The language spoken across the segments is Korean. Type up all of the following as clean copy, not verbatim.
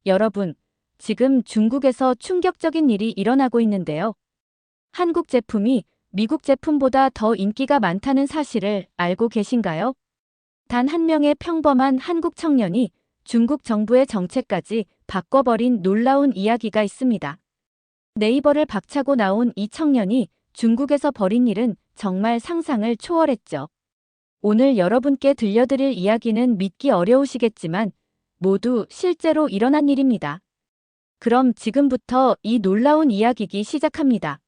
여러분, 지금 중국에서 충격적인 일이 일어나고 있는데요. 한국 제품이 미국 제품보다 더 인기가 많다는 사실을 알고 계신가요? 단 한 명의 평범한 한국 청년이 중국 정부의 정책까지 바꿔버린 놀라운 이야기가 있습니다. 네이버를 박차고 나온 이 청년이 중국에서 벌인 일은 정말 상상을 초월했죠. 오늘 여러분께 들려드릴 이야기는 믿기 어려우시겠지만 모두 실제로 일어난 일입니다. 그럼 지금부터 이 놀라운 이야기기 시작합니다.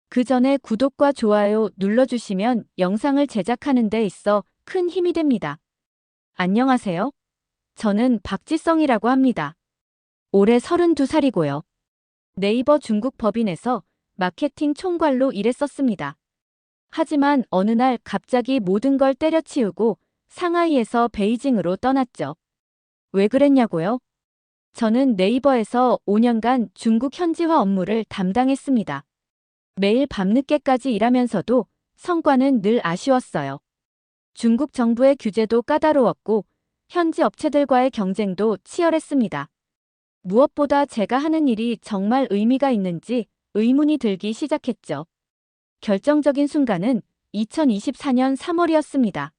그 전에 구독과 좋아요 눌러주시면 영상을 제작하는 데 있어 큰 힘이 됩니다. 안녕하세요. 저는 박지성이라고 합니다. 올해 32살이고요. 네이버 중국 법인에서 마케팅 총괄로 일했었습니다. 하지만 어느 날 갑자기 모든 걸 때려치우고 상하이에서 베이징으로 떠났죠. 왜 그랬냐고요? 저는 네이버에서 5년간 중국 현지화 업무를 담당했습니다. 매일 밤늦게까지 일하면서도 성과는 늘 아쉬웠어요. 중국 정부의 규제도 까다로웠고 현지 업체들과의 경쟁도 치열했습니다. 무엇보다 제가 하는 일이 정말 의미가 있는지 의문이 들기 시작했죠. 결정적인 순간은 2024년 3월이었습니다.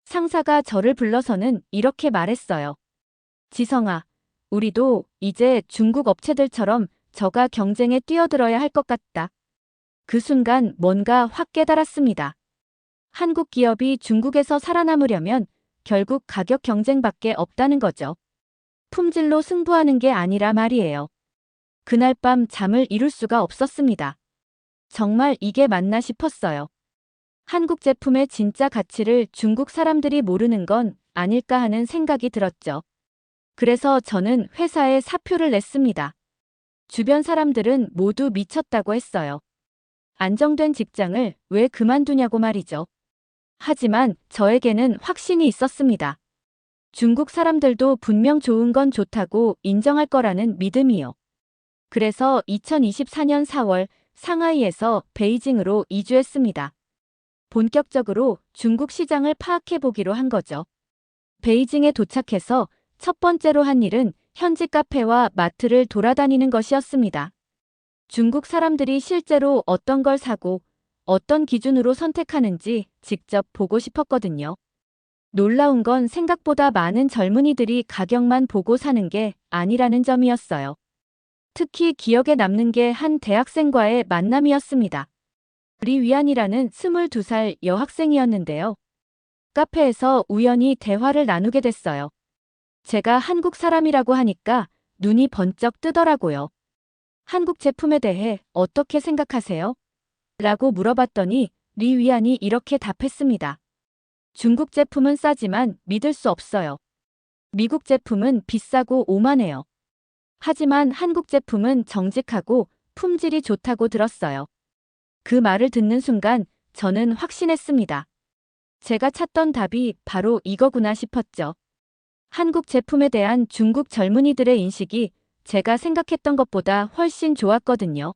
상사가 저를 불러서는 이렇게 말했어요. 지성아, 우리도 이제 중국 업체들처럼 저가 경쟁에 뛰어들어야 할 것 같다. 그 순간 뭔가 확 깨달았습니다. 한국 기업이 중국에서 살아남으려면 결국 가격 경쟁밖에 없다는 거죠. 품질로 승부하는 게 아니라 말이에요. 그날 밤 잠을 이룰 수가 없었습니다. 정말 이게 맞나 싶었어요. 한국 제품의 진짜 가치를 중국 사람들이 모르는 건 아닐까 하는 생각이 들었죠. 그래서 저는 회사에 사표를 냈습니다. 주변 사람들은 모두 미쳤다고 했어요. 안정된 직장을 왜 그만두냐고 말이죠. 하지만 저에게는 확신이 있었습니다. 중국 사람들도 분명 좋은 건 좋다고 인정할 거라는 믿음이요. 그래서 2024년 4월 상하이에서 베이징으로 이주했습니다. 본격적으로 중국 시장을 파악해 보기로 한 거죠. 베이징에 도착해서 첫 번째로 한 일은 현지 카페와 마트를 돌아다니는 것이었습니다. 중국 사람들이 실제로 어떤 걸 사고 어떤 기준으로 선택하는지 직접 보고 싶었거든요. 놀라운 건 생각보다 많은 젊은이들이 가격만 보고 사는 게 아니라는 점이었어요. 특히 기억에 남는 게 한 대학생과의 만남이었습니다. 리위안이라는 22살 여학생이었는데요. 카페에서 우연히 대화를 나누게 됐어요. 제가 한국 사람이라고 하니까 눈이 번쩍 뜨더라고요. 한국 제품에 대해 어떻게 생각하세요? 라고 물어봤더니 리위안이 이렇게 답했습니다. 중국 제품은 싸지만 믿을 수 없어요. 미국 제품은 비싸고 오만해요. 하지만 한국 제품은 정직하고 품질이 좋다고 들었어요. 그 말을 듣는 순간 저는 확신했습니다. 제가 찾던 답이 바로 이거구나 싶었죠. 한국 제품에 대한 중국 젊은이들의 인식이 제가 생각했던 것보다 훨씬 좋았거든요.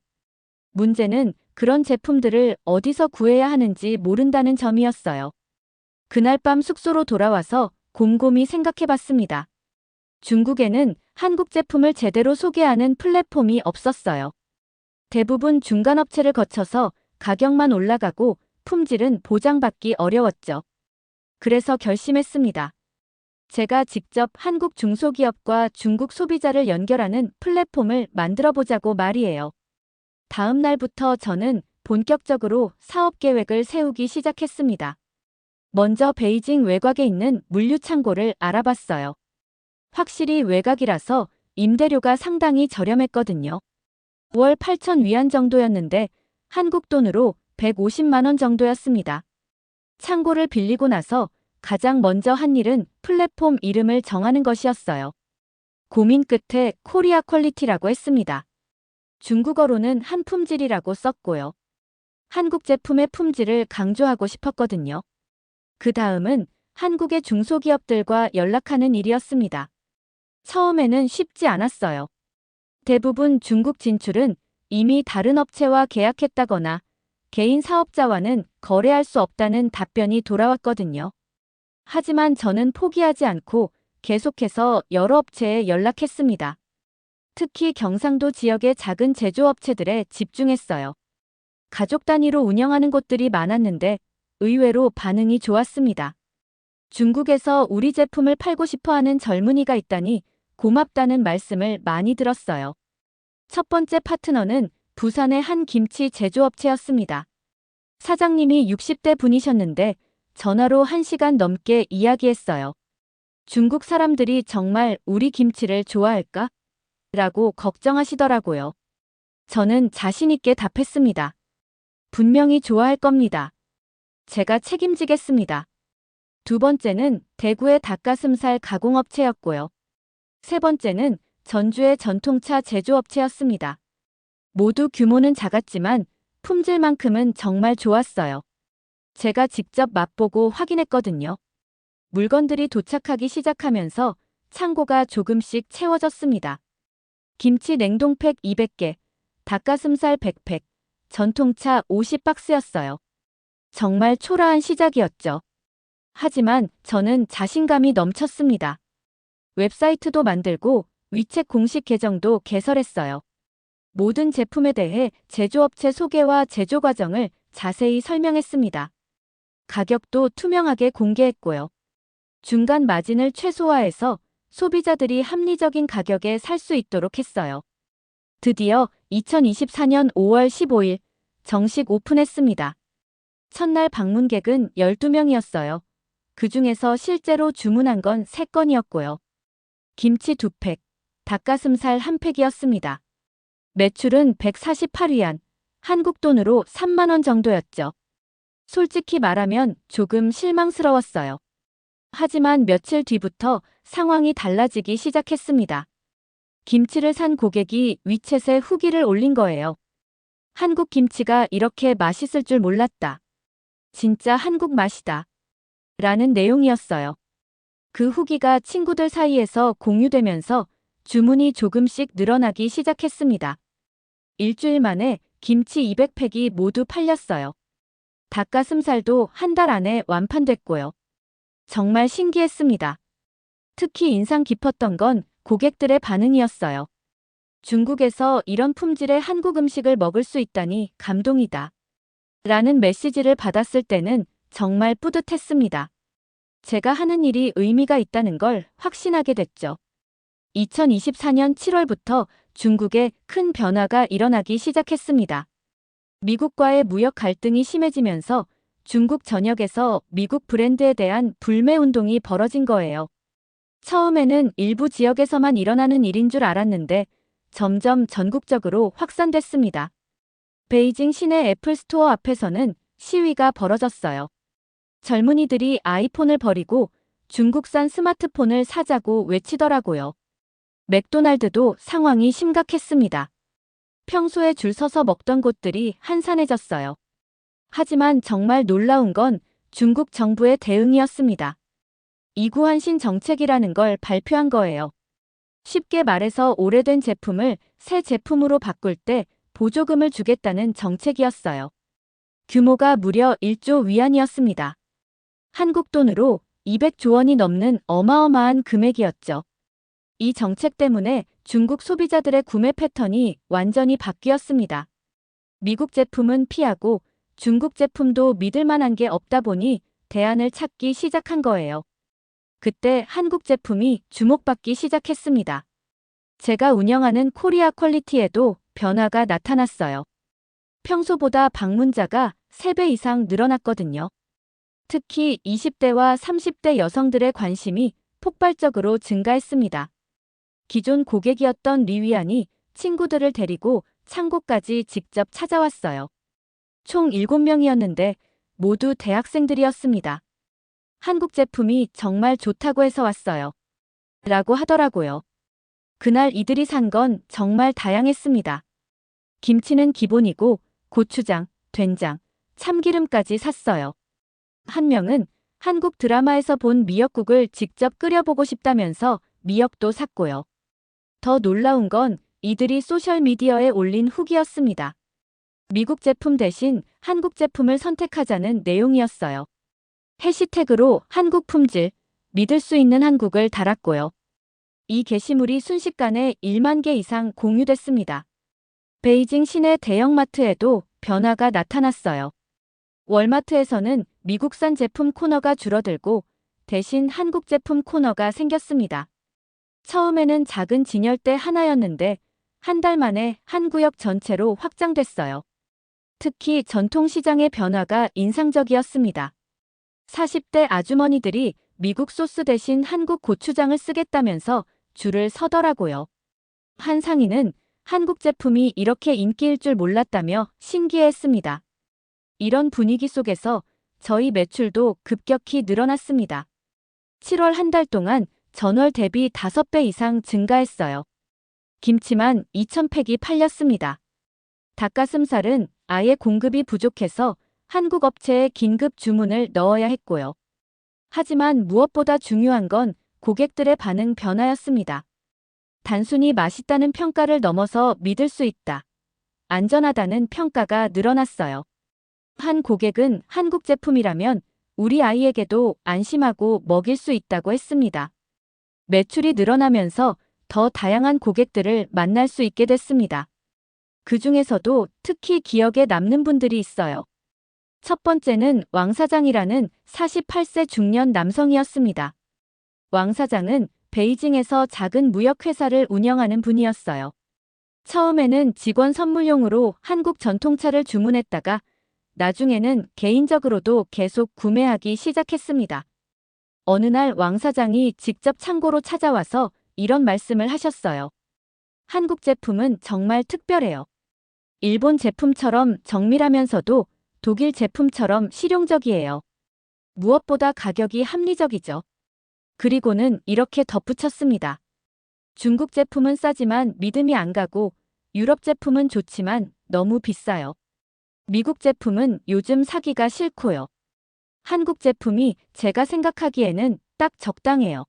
문제는 그런 제품들을 어디서 구해야 하는지 모른다는 점이었어요. 그날 밤 숙소로 돌아와서 곰곰이 생각해봤습니다. 중국에는 한국 제품을 제대로 소개하는 플랫폼이 없었어요. 대부분 중간업체를 거쳐서 가격만 올라가고 품질은 보장받기 어려웠죠. 그래서 결심했습니다. 제가 직접 한국 중소기업과 중국 소비자를 연결하는 플랫폼을 만들어보자고 말이에요. 다음 날부터 저는 본격적으로 사업 계획을 세우기 시작했습니다. 먼저 베이징 외곽에 있는 물류창고를 알아봤어요. 확실히 외곽이라서 임대료가 상당히 저렴했거든요. 5월 8천 위안 정도였는데 한국 돈으로 150만 원 정도였습니다. 창고를 빌리고 나서 가장 먼저 한 일은 플랫폼 이름을 정하는 것이었어요. 고민 끝에 코리아 퀄리티라고 했습니다. 중국어로는 한품질이라고 썼고요. 한국 제품의 품질을 강조하고 싶었거든요. 그 다음은 한국의 중소기업들과 연락하는 일이었습니다. 처음에는 쉽지 않았어요. 대부분 중국 진출은 이미 다른 업체와 계약했다거나 개인 사업자와는 거래할 수 없다는 답변이 돌아왔거든요. 하지만 저는 포기하지 않고 계속해서 여러 업체에 연락했습니다. 특히 경상도 지역의 작은 제조업체들에 집중했어요. 가족 단위로 운영하는 곳들이 많았는데 의외로 반응이 좋았습니다. 중국에서 우리 제품을 팔고 싶어 하는 젊은이가 있다니 고맙다는 말씀을 많이 들었어요. 첫 번째 파트너는 부산의 한 김치 제조업체였습니다. 사장님이 60대 분이셨는데 전화로 1시간 넘게 이야기했어요. 중국 사람들이 정말 우리 김치를 좋아할까? 라고 걱정하시더라고요. 저는 자신 있게 답했습니다. 분명히 좋아할 겁니다. 제가 책임지겠습니다. 두 번째는 대구의 닭가슴살 가공업체였고요. 세 번째는 전주의 전통차 제조업체였습니다. 모두 규모는 작았지만 품질만큼은 정말 좋았어요. 제가 직접 맛보고 확인했거든요. 물건들이 도착하기 시작하면서 창고가 조금씩 채워졌습니다. 김치 냉동팩 200개, 닭가슴살 100팩, 전통차 50박스였어요. 정말 초라한 시작이었죠. 하지만 저는 자신감이 넘쳤습니다. 웹사이트도 만들고 위챗 공식 계정도 개설했어요. 모든 제품에 대해 제조업체 소개와 제조 과정을 자세히 설명했습니다. 가격도 투명하게 공개했고요. 중간 마진을 최소화해서 소비자들이 합리적인 가격에 살 수 있도록 했어요. 드디어 2024년 5월 15일 정식 오픈했습니다. 첫날 방문객은 12명이었어요. 그 중에서 실제로 주문한 건 3건이었고요. 김치 2팩, 닭가슴살 1팩이었습니다. 매출은 148위안, 한국 돈으로 3만 원 정도였죠. 솔직히 말하면 조금 실망스러웠어요. 하지만 며칠 뒤부터 상황이 달라지기 시작했습니다. 김치를 산 고객이 위챗에 후기를 올린 거예요. 한국 김치가 이렇게 맛있을 줄 몰랐다. 진짜 한국 맛이다. 라는 내용이었어요. 그 후기가 친구들 사이에서 공유되면서 주문이 조금씩 늘어나기 시작했습니다. 일주일 만에 김치 200팩이 모두 팔렸어요. 닭가슴살도 한 달 안에 완판됐고요. 정말 신기했습니다. 특히 인상 깊었던 건 고객들의 반응이었어요. 중국에서 이런 품질의 한국 음식을 먹을 수 있다니 감동이다. 라는 메시지를 받았을 때는 정말 뿌듯했습니다. 제가 하는 일이 의미가 있다는 걸 확신하게 됐죠. 2024년 7월부터 중국에 큰 변화가 일어나기 시작했습니다. 미국과의 무역 갈등이 심해지면서 중국 전역에서 미국 브랜드에 대한 불매 운동이 벌어진 거예요. 처음에는 일부 지역에서만 일어나는 일인 줄 알았는데 점점 전국적으로 확산됐습니다. 베이징 시내 애플 스토어 앞에서는 시위가 벌어졌어요. 젊은이들이 아이폰을 버리고 중국산 스마트폰을 사자고 외치더라고요. 맥도날드도 상황이 심각했습니다. 평소에 줄 서서 먹던 곳들이 한산해졌어요. 하지만 정말 놀라운 건 중국 정부의 대응이었습니다. 이구한신 정책이라는 걸 발표한 거예요. 쉽게 말해서 오래된 제품을 새 제품으로 바꿀 때 보조금을 주겠다는 정책이었어요. 규모가 무려 1조 위안이었습니다. 한국 돈으로 200조 원이 넘는 어마어마한 금액이었죠. 이 정책 때문에 중국 소비자들의 구매 패턴이 완전히 바뀌었습니다. 미국 제품은 피하고 중국 제품도 믿을 만한 게 없다 보니 대안을 찾기 시작한 거예요. 그때 한국 제품이 주목받기 시작했습니다. 제가 운영하는 코리아 퀄리티에도 변화가 나타났어요. 평소보다 방문자가 3배 이상 늘어났거든요. 특히 20대와 30대 여성들의 관심이 폭발적으로 증가했습니다. 기존 고객이었던 리위안이 친구들을 데리고 창고까지 직접 찾아왔어요. 총 7명이었는데 모두 대학생들이었습니다. 한국 제품이 정말 좋다고 해서 왔어요. 라고 하더라고요. 그날 이들이 산 건 정말 다양했습니다. 김치는 기본이고 고추장, 된장, 참기름까지 샀어요. 한 명은 한국 드라마에서 본 미역국을 직접 끓여보고 싶다면서 미역도 샀고요. 더 놀라운 건 이들이 소셜미디어에 올린 후기였습니다. 미국 제품 대신 한국 제품을 선택하자는 내용이었어요. 해시태그로 한국 품질, 믿을 수 있는 한국을 달았고요. 이 게시물이 순식간에 1만 개 이상 공유됐습니다. 베이징 시내 대형마트에도 변화가 나타났어요. 월마트에서는 미국산 제품 코너가 줄어들고 대신 한국 제품 코너가 생겼습니다. 처음에는 작은 진열대 하나였는데 한 달 만에 한 구역 전체로 확장됐어요. 특히 전통시장의 변화가 인상적이었습니다. 40대 아주머니들이 미국 소스 대신 한국 고추장을 쓰겠다면서 줄을 서더라고요. 한 상인은 한국 제품이 이렇게 인기일 줄 몰랐다며 신기해했습니다. 이런 분위기 속에서 저희 매출도 급격히 늘어났습니다. 7월 한 달 동안 전월 대비 5배 이상 증가했어요. 김치만 2,000팩이 팔렸습니다. 닭가슴살은 아예 공급이 부족해서 한국 업체에 긴급 주문을 넣어야 했고요. 하지만 무엇보다 중요한 건 고객들의 반응 변화였습니다. 단순히 맛있다는 평가를 넘어서 믿을 수 있다. 안전하다는 평가가 늘어났어요. 한 고객은 한국 제품이라면 우리 아이에게도 안심하고 먹일 수 있다고 했습니다. 매출이 늘어나면서 더 다양한 고객들을 만날 수 있게 됐습니다. 그 중에서도 특히 기억에 남는 분들이 있어요. 첫 번째는 왕 사장이라는 48세 중년 남성이었습니다. 왕 사장은 베이징에서 작은 무역회사를 운영하는 분이었어요. 처음에는 직원 선물용으로 한국 전통차를 주문했다가 나중에는 개인적으로도 계속 구매하기 시작했습니다. 어느 날 왕 사장이 직접 창고로 찾아와서 이런 말씀을 하셨어요. 한국 제품은 정말 특별해요. 일본 제품처럼 정밀하면서도 독일 제품처럼 실용적이에요. 무엇보다 가격이 합리적이죠. 그리고는 이렇게 덧붙였습니다. 중국 제품은 싸지만 믿음이 안 가고 유럽 제품은 좋지만 너무 비싸요. 미국 제품은 요즘 사기가 싫고요. 한국 제품이 제가 생각하기에는 딱 적당해요.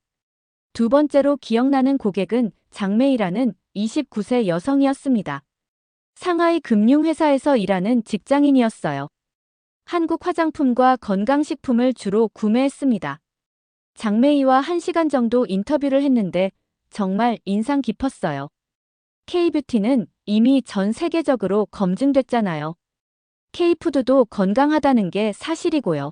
두 번째로 기억나는 고객은 장메이라는 29세 여성이었습니다. 상하이 금융회사에서 일하는 직장인이었어요. 한국 화장품과 건강식품을 주로 구매했습니다. 장메이와 1시간 정도 인터뷰를 했는데 정말 인상 깊었어요. K뷰티는 이미 전 세계적으로 검증됐잖아요. K푸드도 건강하다는 게 사실이고요.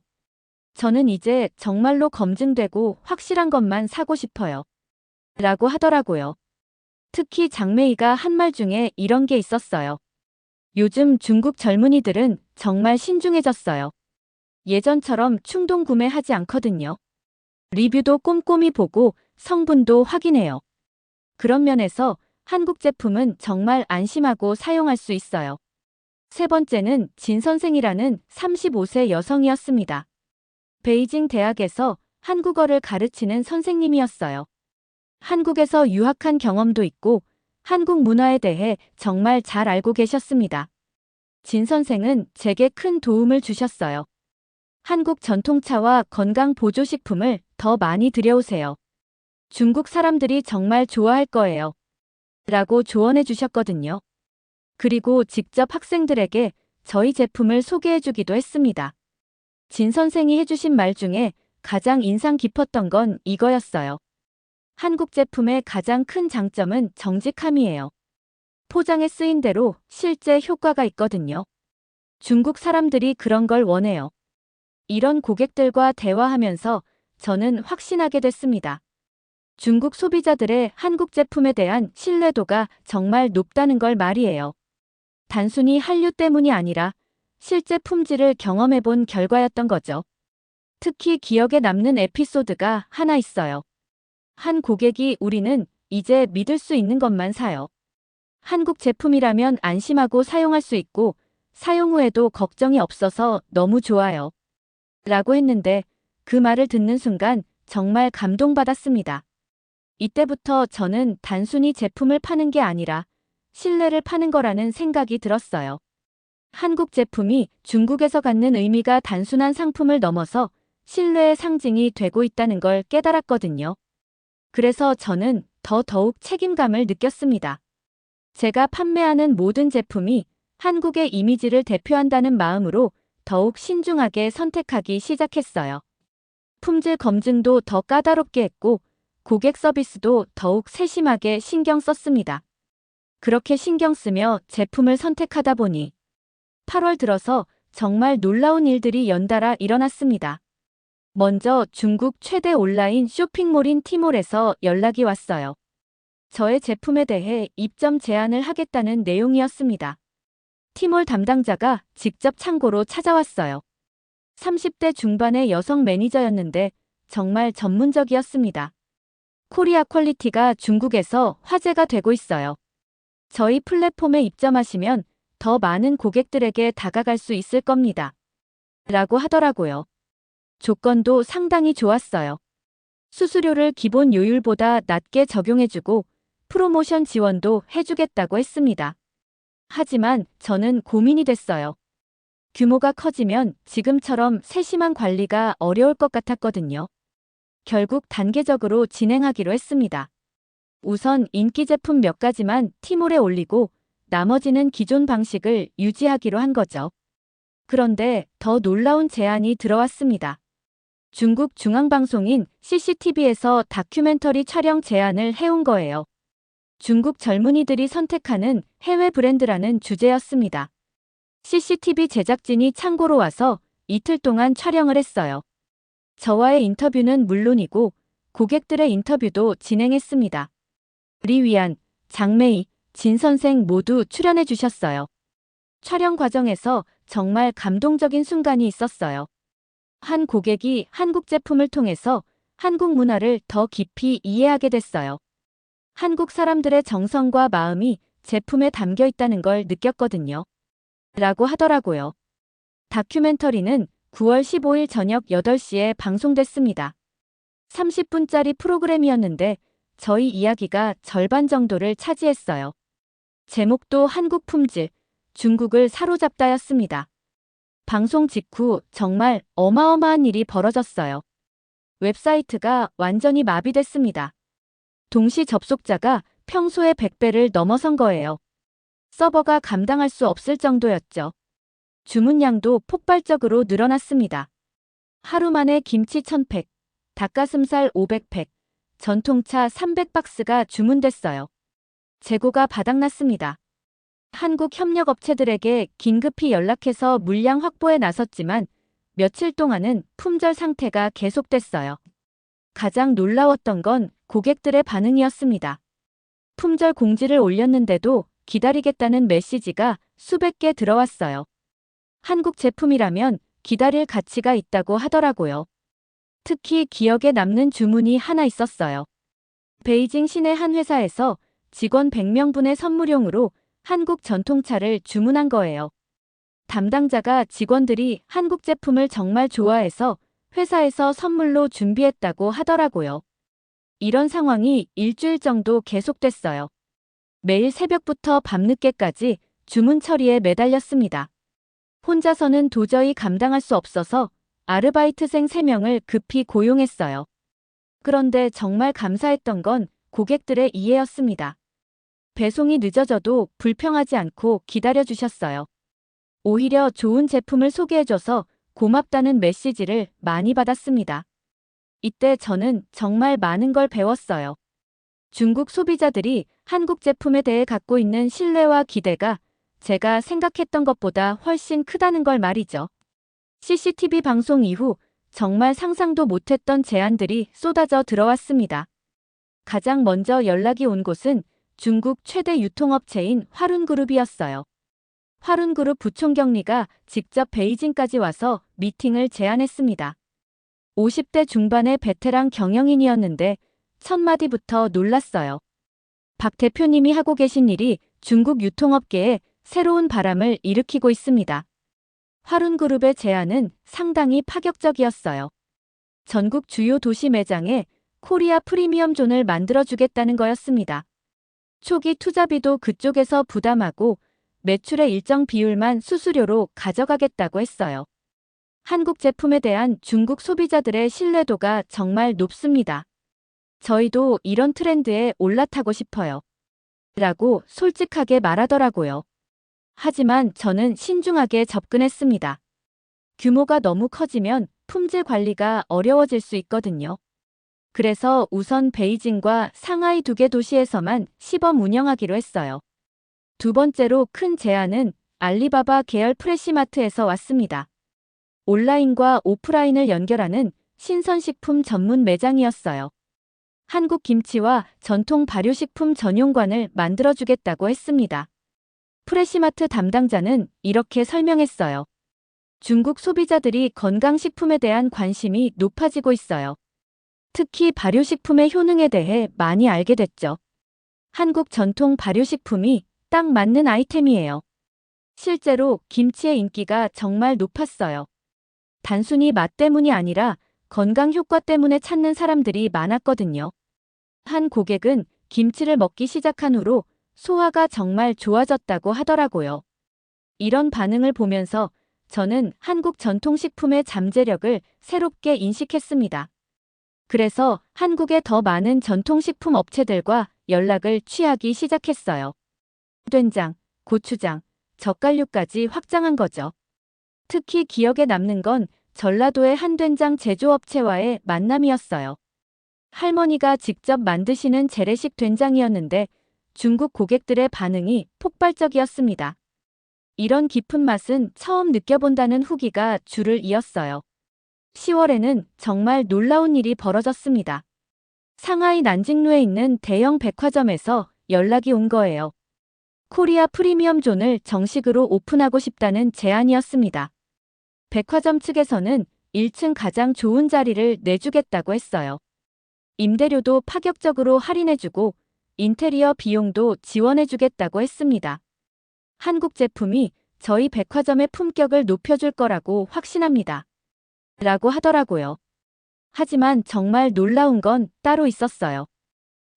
저는 이제 정말로 검증되고 확실한 것만 사고 싶어요. 라고 하더라고요. 특히 장메이가 한 말 중에 이런 게 있었어요. 요즘 중국 젊은이들은 정말 신중해졌어요. 예전처럼 충동 구매하지 않거든요. 리뷰도 꼼꼼히 보고 성분도 확인해요. 그런 면에서 한국 제품은 정말 안심하고 사용할 수 있어요. 세 번째는 진 선생이라는 35세 여성이었습니다. 베이징 대학에서 한국어를 가르치는 선생님이었어요. 한국에서 유학한 경험도 있고 한국 문화에 대해 정말 잘 알고 계셨습니다. 진 선생은 제게 큰 도움을 주셨어요. 한국 전통차와 건강 보조식품을 더 많이 들여오세요. 중국 사람들이 정말 좋아할 거예요. 라고 조언해 주셨거든요. 그리고 직접 학생들에게 저희 제품을 소개해 주기도 했습니다. 진 선생이 해주신 말 중에 가장 인상 깊었던 건 이거였어요. 한국 제품의 가장 큰 장점은 정직함이에요. 포장에 쓰인 대로 실제 효과가 있거든요. 중국 사람들이 그런 걸 원해요. 이런 고객들과 대화하면서 저는 확신하게 됐습니다. 중국 소비자들의 한국 제품에 대한 신뢰도가 정말 높다는 걸 말이에요. 단순히 한류 때문이 아니라 실제 품질을 경험해본 결과였던 거죠. 특히 기억에 남는 에피소드가 하나 있어요. 한 고객이 우리는 이제 믿을 수 있는 것만 사요. 한국 제품이라면 안심하고 사용할 수 있고 사용 후에도 걱정이 없어서 너무 좋아요. 라고 했는데 그 말을 듣는 순간 정말 감동받았습니다. 이때부터 저는 단순히 제품을 파는 게 아니라 신뢰를 파는 거라는 생각이 들었어요. 한국 제품이 중국에서 갖는 의미가 단순한 상품을 넘어서 신뢰의 상징이 되고 있다는 걸 깨달았거든요. 그래서 저는 더욱 책임감을 느꼈습니다. 제가 판매하는 모든 제품이 한국의 이미지를 대표한다는 마음으로 더욱 신중하게 선택하기 시작했어요. 품질 검증도 더 까다롭게 했고 고객 서비스도 더욱 세심하게 신경 썼습니다. 그렇게 신경 쓰며 제품을 선택하다 보니 8월 들어서 정말 놀라운 일들이 연달아 일어났습니다. 먼저 중국 최대 온라인 쇼핑몰인 티몰에서 연락이 왔어요. 저의 제품에 대해 입점 제안을 하겠다는 내용이었습니다. 티몰 담당자가 직접 창고로 찾아왔어요. 30대 중반의 여성 매니저였는데 정말 전문적이었습니다. 코리아 퀄리티가 중국에서 화제가 되고 있어요. 저희 플랫폼에 입점하시면 더 많은 고객들에게 다가갈 수 있을 겁니다. 라고 하더라고요. 조건도 상당히 좋았어요. 수수료를 기본 요율보다 낮게 적용해주고 프로모션 지원도 해주겠다고 했습니다. 하지만 저는 고민이 됐어요. 규모가 커지면 지금처럼 세심한 관리가 어려울 것 같았거든요. 결국 단계적으로 진행하기로 했습니다. 우선 인기 제품 몇 가지만 티몰에 올리고 나머지는 기존 방식을 유지하기로 한 거죠. 그런데 더 놀라운 제안이 들어왔습니다. 중국 중앙방송인 CCTV에서 다큐멘터리 촬영 제안을 해온 거예요. 중국 젊은이들이 선택하는 해외 브랜드라는 주제였습니다. CCTV 제작진이 창고로 와서 이틀 동안 촬영을 했어요. 저와의 인터뷰는 물론이고 고객들의 인터뷰도 진행했습니다. 리위안, 장메이, 진 선생 모두 출연해 주셨어요. 촬영 과정에서 정말 감동적인 순간이 있었어요. 한 고객이 한국 제품을 통해서 한국 문화를 더 깊이 이해하게 됐어요. 한국 사람들의 정성과 마음이 제품에 담겨 있다는 걸 느꼈거든요. 라고 하더라고요. 다큐멘터리는 9월 15일 저녁 8시에 방송됐습니다. 30분짜리 프로그램이었는데 저희 이야기가 절반 정도를 차지했어요. 제목도 한국 품질, 중국을 사로잡다였습니다. 방송 직후 정말 어마어마한 일이 벌어졌어요. 웹사이트가 완전히 마비됐습니다. 동시 접속자가 평소의 100배를 넘어선 거예요. 서버가 감당할 수 없을 정도였죠. 주문량도 폭발적으로 늘어났습니다. 하루 만에 김치 1000팩, 닭가슴살 500팩, 전통차 300박스가 주문됐어요. 재고가 바닥났습니다. 한국 협력업체들에게 긴급히 연락해서 물량 확보에 나섰지만 며칠 동안은 품절 상태가 계속됐어요. 가장 놀라웠던 건 고객들의 반응이었습니다. 품절 공지를 올렸는데도 기다리겠다는 메시지가 수백 개 들어왔어요. 한국 제품이라면 기다릴 가치가 있다고 하더라고요. 특히 기억에 남는 주문이 하나 있었어요. 베이징 시내 한 회사에서 직원 100명분의 선물용으로 한국 전통차를 주문한 거예요. 담당자가 직원들이 한국 제품을 정말 좋아해서 회사에서 선물로 준비했다고 하더라고요. 이런 상황이 일주일 정도 계속됐어요. 매일 새벽부터 밤늦게까지 주문 처리에 매달렸습니다. 혼자서는 도저히 감당할 수 없어서 아르바이트생 3명을 급히 고용했어요. 그런데 정말 감사했던 건 고객들의 이해였습니다. 배송이 늦어져도 불평하지 않고 기다려주셨어요. 오히려 좋은 제품을 소개해줘서 고맙다는 메시지를 많이 받았습니다. 이때 저는 정말 많은 걸 배웠어요. 중국 소비자들이 한국 제품에 대해 갖고 있는 신뢰와 기대가 제가 생각했던 것보다 훨씬 크다는 걸 말이죠. CCTV 방송 이후 정말 상상도 못했던 제안들이 쏟아져 들어왔습니다. 가장 먼저 연락이 온 곳은 중국 최대 유통업체인 화룬그룹이었어요. 화룬그룹 부총경리가 직접 베이징까지 와서 미팅을 제안했습니다. 50대 중반의 베테랑 경영인이었는데 첫 마디부터 놀랐어요. 박 대표님이 하고 계신 일이 중국 유통업계에 새로운 바람을 일으키고 있습니다. 화룬그룹의 제안은 상당히 파격적이었어요. 전국 주요 도시 매장에 코리아 프리미엄 존을 만들어주겠다는 거였습니다. 초기 투자비도 그쪽에서 부담하고 매출의 일정 비율만 수수료로 가져가겠다고 했어요. 한국 제품에 대한 중국 소비자들의 신뢰도가 정말 높습니다. 저희도 이런 트렌드에 올라타고 싶어요. 라고 솔직하게 말하더라고요. 하지만 저는 신중하게 접근했습니다. 규모가 너무 커지면 품질 관리가 어려워질 수 있거든요. 그래서 우선 베이징과 상하이 두 개 도시에서만 시범 운영하기로 했어요. 두 번째로 큰 제안은 알리바바 계열 프레시마트에서 왔습니다. 온라인과 오프라인을 연결하는 신선식품 전문 매장이었어요. 한국 김치와 전통 발효식품 전용관을 만들어주겠다고 했습니다. 프레시마트 담당자는 이렇게 설명했어요. 중국 소비자들이 건강식품에 대한 관심이 높아지고 있어요. 특히 발효식품의 효능에 대해 많이 알게 됐죠. 한국 전통 발효식품이 딱 맞는 아이템이에요. 실제로 김치의 인기가 정말 높았어요. 단순히 맛 때문이 아니라 건강 효과 때문에 찾는 사람들이 많았거든요. 한 고객은 김치를 먹기 시작한 후로 소화가 정말 좋아졌다고 하더라고요. 이런 반응을 보면서 저는 한국 전통식품의 잠재력을 새롭게 인식했습니다. 그래서 한국의 더 많은 전통식품 업체들과 연락을 취하기 시작했어요. 된장, 고추장, 젓갈류까지 확장한 거죠. 특히 기억에 남는 건 전라도의 한 된장 제조업체와의 만남이었어요. 할머니가 직접 만드시는 재래식 된장이었는데 중국 고객들의 반응이 폭발적이었습니다. 이런 깊은 맛은 처음 느껴본다는 후기가 줄을 이었어요. 10월에는 정말 놀라운 일이 벌어졌습니다. 상하이 난징루에 있는 대형 백화점에서 연락이 온 거예요. 코리아 프리미엄 존을 정식으로 오픈하고 싶다는 제안이었습니다. 백화점 측에서는 1층 가장 좋은 자리를 내주겠다고 했어요. 임대료도 파격적으로 할인해주고 인테리어 비용도 지원해주겠다고 했습니다. 한국 제품이 저희 백화점의 품격을 높여줄 거라고 확신합니다. 라고 하더라고요. 하지만 정말 놀라운 건 따로 있었어요.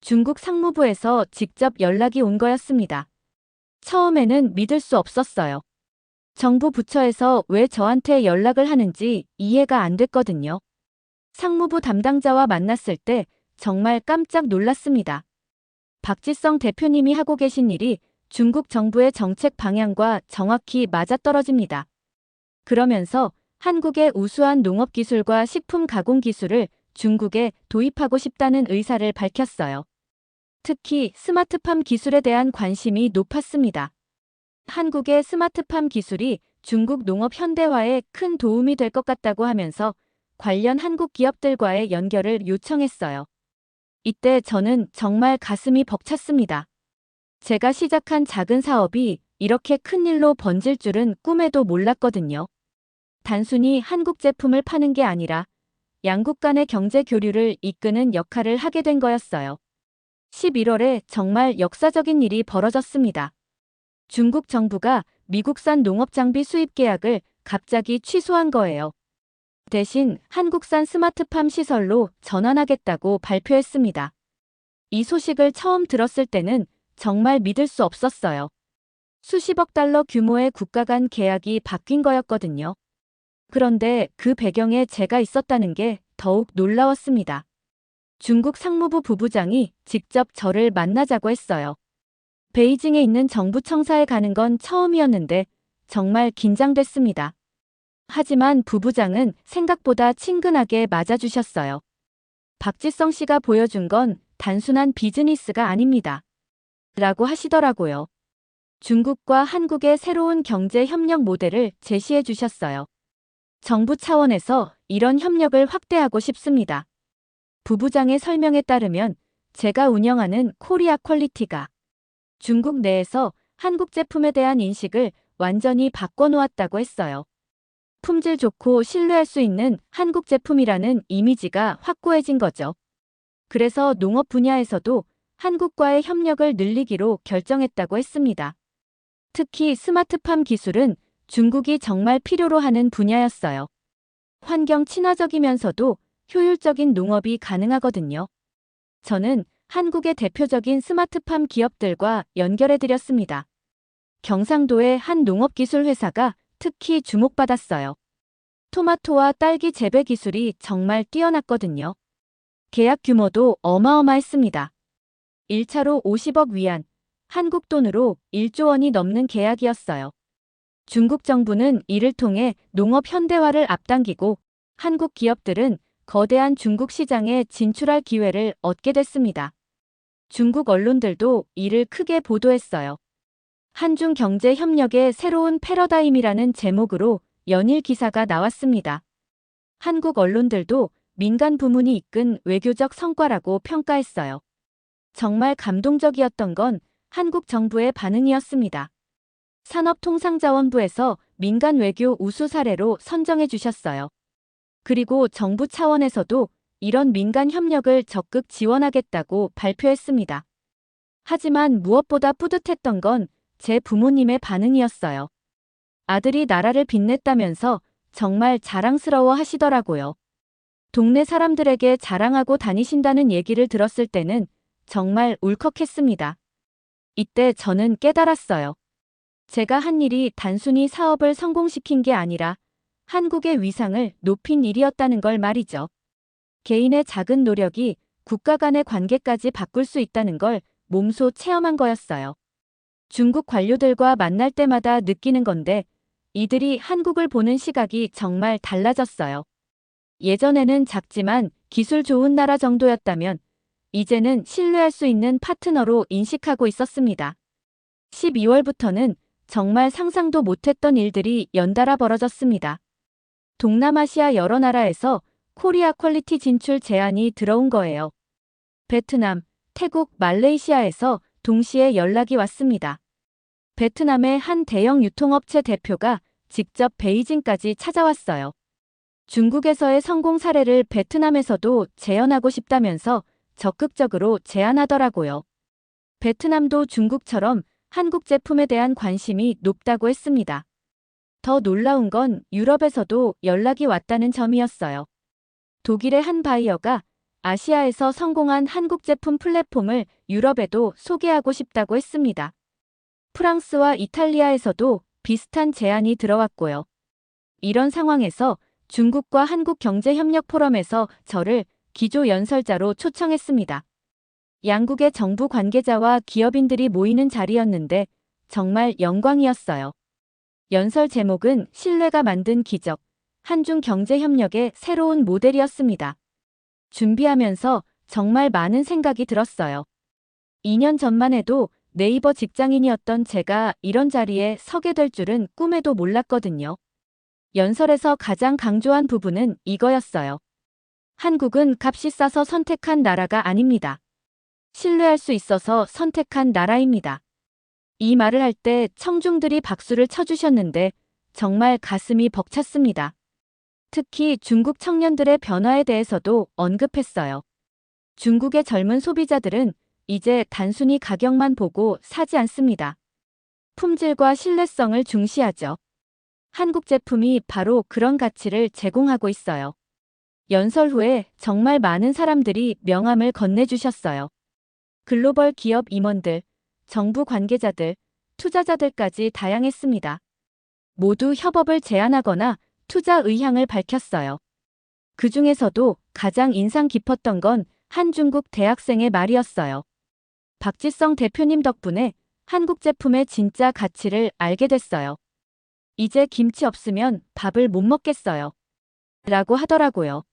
중국 상무부에서 직접 연락이 온 거였습니다. 처음에는 믿을 수 없었어요. 정부 부처에서 왜 저한테 연락을 하는지 이해가 안 됐거든요. 상무부 담당자와 만났을 때 정말 깜짝 놀랐습니다. 박지성 대표님이 하고 계신 일이 중국 정부의 정책 방향과 정확히 맞아떨어집니다. 그러면서 한국의 우수한 농업 기술과 식품 가공 기술을 중국에 도입하고 싶다는 의사를 밝혔어요. 특히 스마트팜 기술에 대한 관심이 높았습니다. 한국의 스마트팜 기술이 중국 농업 현대화에 큰 도움이 될 것 같다고 하면서 관련 한국 기업들과의 연결을 요청했어요. 이때 저는 정말 가슴이 벅찼습니다. 제가 시작한 작은 사업이 이렇게 큰 일로 번질 줄은 꿈에도 몰랐거든요. 단순히 한국 제품을 파는 게 아니라 양국 간의 경제 교류를 이끄는 역할을 하게 된 거였어요. 11월에 정말 역사적인 일이 벌어졌습니다. 중국 정부가 미국산 농업 장비 수입 계약을 갑자기 취소한 거예요. 대신 한국산 스마트팜 시설로 전환하겠다고 발표했습니다. 이 소식을 처음 들었을 때는 정말 믿을 수 없었어요. 수십억 달러 규모의 국가 간 계약이 바뀐 거였거든요. 그런데 그 배경에 제가 있었다는 게 더욱 놀라웠습니다. 중국 상무부 부부장이 직접 저를 만나자고 했어요. 베이징에 있는 정부 청사에 가는 건 처음이었는데 정말 긴장됐습니다. 하지만 부부장은 생각보다 친근하게 맞아주셨어요. 박지성 씨가 보여준 건 단순한 비즈니스가 아닙니다. 라고 하시더라고요. 중국과 한국의 새로운 경제 협력 모델을 제시해 주셨어요. 정부 차원에서 이런 협력을 확대하고 싶습니다. 부부장의 설명에 따르면 제가 운영하는 코리아 퀄리티가 중국 내에서 한국 제품에 대한 인식을 완전히 바꿔놓았다고 했어요. 품질 좋고 신뢰할 수 있는 한국 제품이라는 이미지가 확고해진 거죠. 그래서 농업 분야에서도 한국과의 협력을 늘리기로 결정했다고 했습니다. 특히 스마트팜 기술은 중국이 정말 필요로 하는 분야였어요. 환경 친화적이면서도 효율적인 농업이 가능하거든요. 저는 한국의 대표적인 스마트팜 기업들과 연결해드렸습니다. 경상도의 한 농업기술 회사가 특히 주목받았어요. 토마토와 딸기 재배 기술이 정말 뛰어났거든요. 계약 규모도 어마어마했습니다. 1차로 50억 위안, 한국 돈으로 1조 원이 넘는 계약이었어요. 중국 정부는 이를 통해 농업 현대화를 앞당기고 한국 기업들은 거대한 중국 시장에 진출할 기회를 얻게 됐습니다. 중국 언론들도 이를 크게 보도했어요. 한중 경제 협력의 새로운 패러다임이라는 제목으로 연일 기사가 나왔습니다. 한국 언론들도 민간 부문이 이끈 외교적 성과라고 평가했어요. 정말 감동적이었던 건 한국 정부의 반응이었습니다. 산업통상자원부에서 민간 외교 우수 사례로 선정해 주셨어요. 그리고 정부 차원에서도 이런 민간 협력을 적극 지원하겠다고 발표했습니다. 하지만 무엇보다 뿌듯했던 건 제 부모님의 반응이었어요. 아들이 나라를 빛냈다면서 정말 자랑스러워 하시더라고요. 동네 사람들에게 자랑하고 다니신다는 얘기를 들었을 때는 정말 울컥했습니다. 이때 저는 깨달았어요. 제가 한 일이 단순히 사업을 성공시킨 게 아니라 한국의 위상을 높인 일이었다는 걸 말이죠. 개인의 작은 노력이 국가 간의 관계까지 바꿀 수 있다는 걸 몸소 체험한 거였어요. 중국 관료들과 만날 때마다 느끼는 건데 이들이 한국을 보는 시각이 정말 달라졌어요. 예전에는 작지만 기술 좋은 나라 정도였다면 이제는 신뢰할 수 있는 파트너로 인식하고 있었습니다. 12월부터는 정말 상상도 못했던 일들이 연달아 벌어졌습니다. 동남아시아 여러 나라에서 코리아 퀄리티 진출 제안이 들어온 거예요. 베트남, 태국, 말레이시아에서 동시에 연락이 왔습니다. 베트남의 한 대형 유통업체 대표가 직접 베이징까지 찾아왔어요. 중국에서의 성공 사례를 베트남에서도 재현하고 싶다면서 적극적으로 제안하더라고요. 베트남도 중국처럼 한국 제품에 대한 관심이 높다고 했습니다. 더 놀라운 건 유럽에서도 연락이 왔다는 점이었어요. 독일의 한 바이어가 아시아에서 성공한 한국 제품 플랫폼을 유럽에도 소개하고 싶다고 했습니다. 프랑스와 이탈리아에서도 비슷한 제안이 들어왔고요. 이런 상황에서 중국과 한국 경제협력 포럼에서 저를 기조 연설자로 초청했습니다. 양국의 정부 관계자와 기업인들이 모이는 자리였는데 정말 영광이었어요. 연설 제목은 신뢰가 만든 기적, 한중 경제협력의 새로운 모델이었습니다. 준비하면서 정말 많은 생각이 들었어요. 2년 전만 해도 네이버 직장인이었던 제가 이런 자리에 서게 될 줄은 꿈에도 몰랐거든요. 연설에서 가장 강조한 부분은 이거였어요. 한국은 값이 싸서 선택한 나라가 아닙니다. 신뢰할 수 있어서 선택한 나라입니다. 이 말을 할 때 청중들이 박수를 쳐주셨는데 정말 가슴이 벅찼습니다. 특히 중국 청년들의 변화에 대해서도 언급했어요. 중국의 젊은 소비자들은 이제 단순히 가격만 보고 사지 않습니다. 품질과 신뢰성을 중시하죠. 한국 제품이 바로 그런 가치를 제공하고 있어요. 연설 후에 정말 많은 사람들이 명함을 건네주셨어요. 글로벌 기업 임원들, 정부 관계자들, 투자자들까지 다양했습니다. 모두 협업을 제안하거나 투자 의향을 밝혔어요. 그 중에서도 가장 인상 깊었던 건 한 중국 대학생의 말이었어요. 박지성 대표님 덕분에 한국 제품의 진짜 가치를 알게 됐어요. 이제 김치 없으면 밥을 못 먹겠어요. 라고 하더라고요.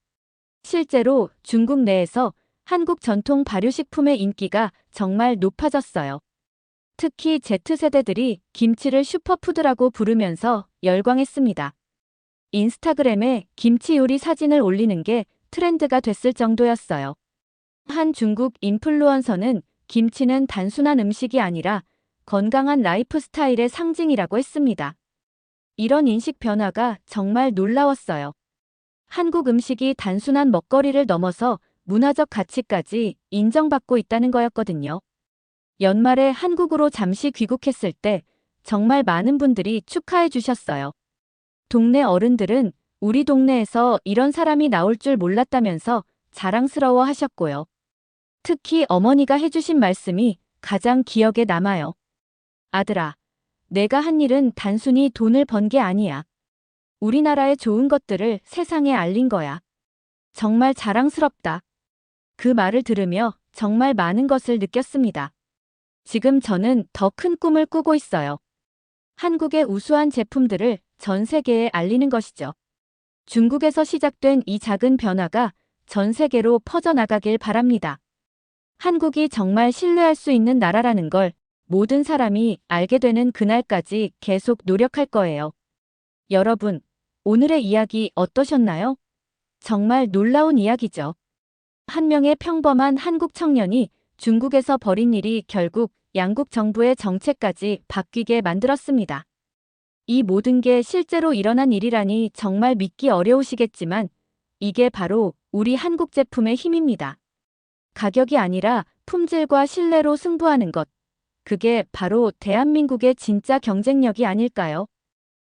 실제로 중국 내에서 한국 전통 발효식품의 인기가 정말 높아졌어요. 특히 Z세대들이 김치를 슈퍼푸드라고 부르면서 열광했습니다. 인스타그램에 김치 요리 사진을 올리는 게 트렌드가 됐을 정도였어요. 한 중국 인플루언서는 김치는 단순한 음식이 아니라 건강한 라이프 스타일의 상징이라고 했습니다. 이런 인식 변화가 정말 놀라웠어요. 한국 음식이 단순한 먹거리를 넘어서 문화적 가치까지 인정받고 있다는 거였거든요. 연말에 한국으로 잠시 귀국했을 때 정말 많은 분들이 축하해 주셨어요. 동네 어른들은 우리 동네에서 이런 사람이 나올 줄 몰랐다면서 자랑스러워 하셨고요. 특히 어머니가 해주신 말씀이 가장 기억에 남아요. 아들아, 내가 한 일은 단순히 돈을 번 게 아니야. 우리나라의 좋은 것들을 세상에 알린 거야. 정말 자랑스럽다. 그 말을 들으며 정말 많은 것을 느꼈습니다. 지금 저는 더 큰 꿈을 꾸고 있어요. 한국의 우수한 제품들을 전 세계에 알리는 것이죠. 중국에서 시작된 이 작은 변화가 전 세계로 퍼져나가길 바랍니다. 한국이 정말 신뢰할 수 있는 나라라는 걸 모든 사람이 알게 되는 그날까지 계속 노력할 거예요. 여러분, 오늘의 이야기 어떠셨나요? 정말 놀라운 이야기죠. 한 명의 평범한 한국 청년이 중국에서 벌인 일이 결국 양국 정부의 정책까지 바뀌게 만들었습니다. 이 모든 게 실제로 일어난 일이라니 정말 믿기 어려우시겠지만 이게 바로 우리 한국 제품의 힘입니다. 가격이 아니라 품질과 신뢰로 승부하는 것. 그게 바로 대한민국의 진짜 경쟁력이 아닐까요?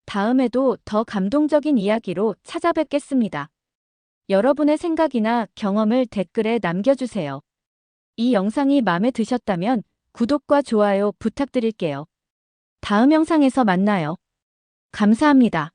다음에도 더 감동적인 이야기로 찾아뵙겠습니다. 여러분의 생각이나 경험을 댓글에 남겨주세요. 이 영상이 마음에 드셨다면 구독과 좋아요 부탁드릴게요. 다음 영상에서 만나요. 감사합니다.